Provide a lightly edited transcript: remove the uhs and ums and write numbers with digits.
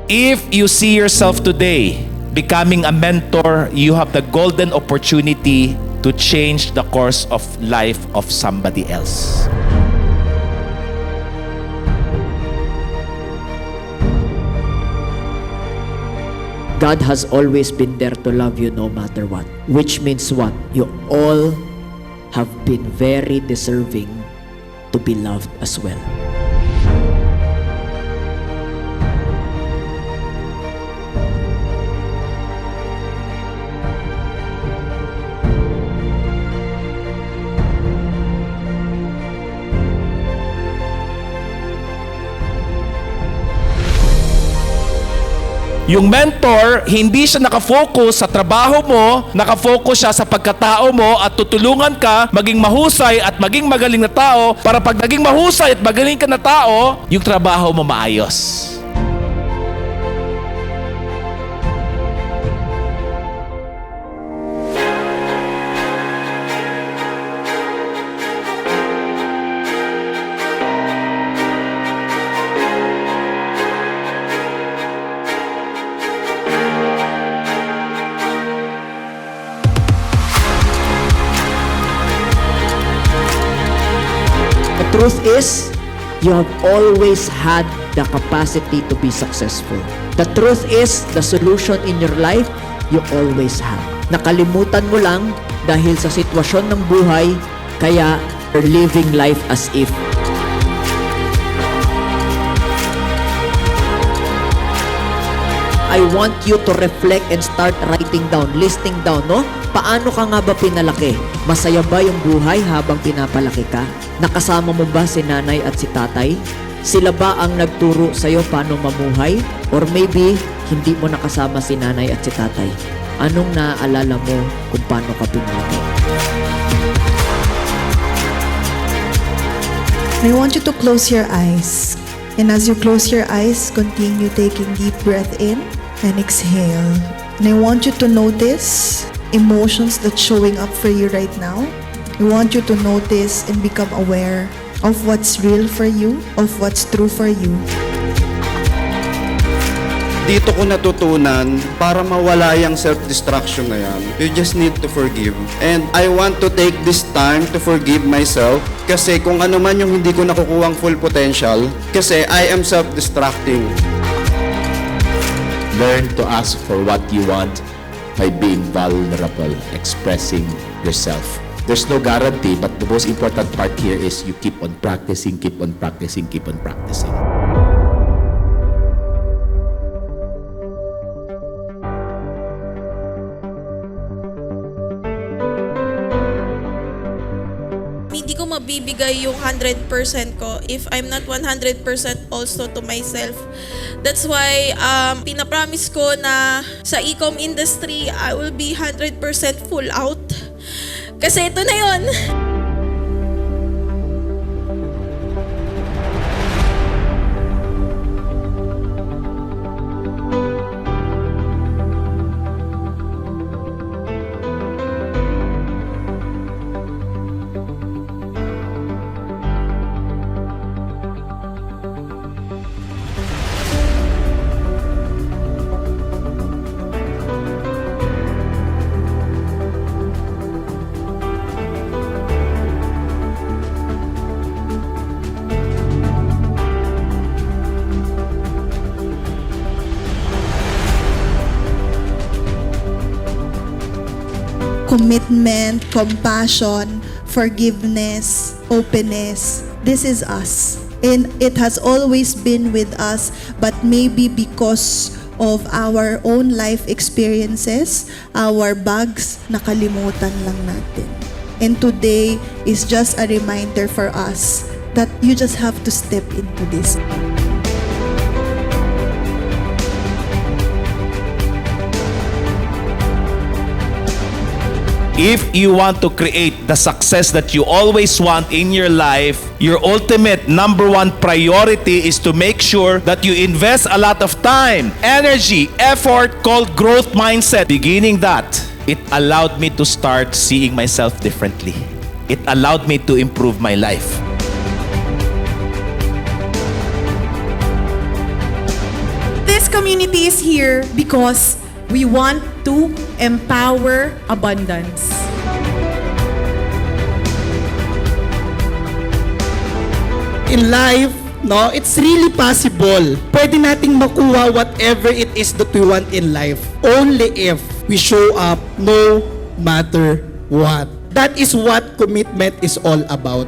If you see yourself today becoming a mentor, you have the golden opportunity to change the course of life of somebody else. God has always been there to love you no matter what. Which means what? You all have been very deserving to be loved as well. Yung mentor, hindi siya nakafocus sa trabaho mo, nakafocus siya sa pagkatao mo at tutulungan ka maging mahusay at maging magaling na tao para pag naging mahusay at magaling ka na tao, yung trabaho mo maayos. The truth is, you have always had the capacity to be successful. The truth is, the solution in your life, you always have. Nakalimutan mo lang dahil sa sitwasyon ng buhay, kaya you're living life as if. I want you to reflect and start writing down, listing down, no? Paano ka nga ba pinalaki? Masaya ba yung buhay habang pinapalaki ka? Nakasama mo ba si nanay at si tatay? Sila ba ang nagturo sa'yo paano mamuhay? Or maybe, hindi mo nakasama si nanay at si tatay. Anong naaalala mo kung paano ka pinalaki? I want you to close your eyes. And as you close your eyes, continue taking deep breath in and exhale. And I want you to notice emotions that's showing up for you right now. I want you to notice and become aware of what's real for you, of what's true for you. Dito ko natutunan para mawala yung self-destruction na yan. You just need to forgive. And I want to take this time to forgive myself kasi kung ano man yung hindi ko nakukuhang full potential kasi I am self-destructing. Learn to ask for what you want by being vulnerable, expressing yourself. There's no guarantee, but the most important part here is you keep on practicing, keep on practicing, keep on practicing. Hindi ko mabibigay yung 100% ko if I'm not 100% also to myself. That's why pinapromise ko na sa e-com industry, I will be 100% full out. Kasi ito na yun. Commitment, compassion, forgiveness, openness. This is us. And it has always been with us, but maybe because of our own life experiences, our bags, nakalimutan lang natin. And today is just a reminder for us that you just have to step into this. If you want to create the success that you always want in your life, your ultimate number one priority is to make sure that you invest a lot of time, energy, effort called growth mindset. Beginning that, it allowed me to start seeing myself differently. It allowed me to improve my life. This community is here because we want to empower abundance. In life, no, it's really possible. Pwede nating makuha whatever it is that we want in life. Only if we show up no matter what. That is what commitment is all about.